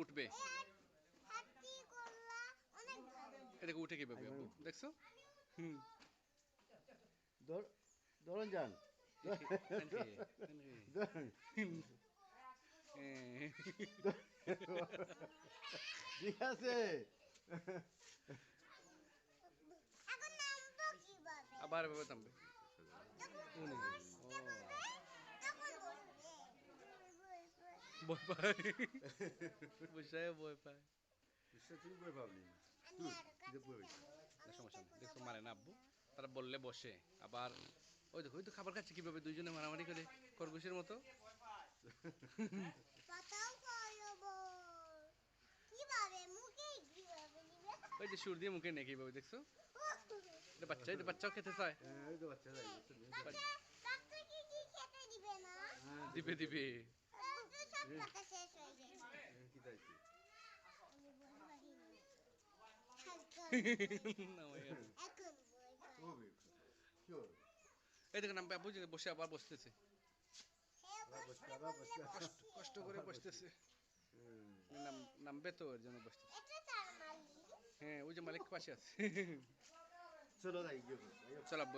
উঠবে। এদিকে উঠে কিভাবে আব্বু দেখছো? হুম ধরুন যান ঠিক আছে। আবার এভাবে থামবে। ভয় পায়, বসে ভয় পায়। তুই বই ভাবলি না সমস্যা নেই, দেখছো মারে না আব্বু, তারা বললে বসে। আবার ওই দেখো ওই তো খাবার খাচ্ছে কিভাবে, দুইজনে মারামারি করে খরগোশের মতো। ওই যে সুর দিয়ে মুখে নেই কিভাবে দেখছো? এটা বাচ্চাও খেতে চায়। দিবে দিবে। এই দেখো নাম বাবু বসে আবার বসতেছে, কষ্ট কষ্ট করে বসতেছে। নামবে তো এর জন্য বসতেছে। হ্যাঁ ওই যে মালিক পাশে আছে। চলো যাই চলো।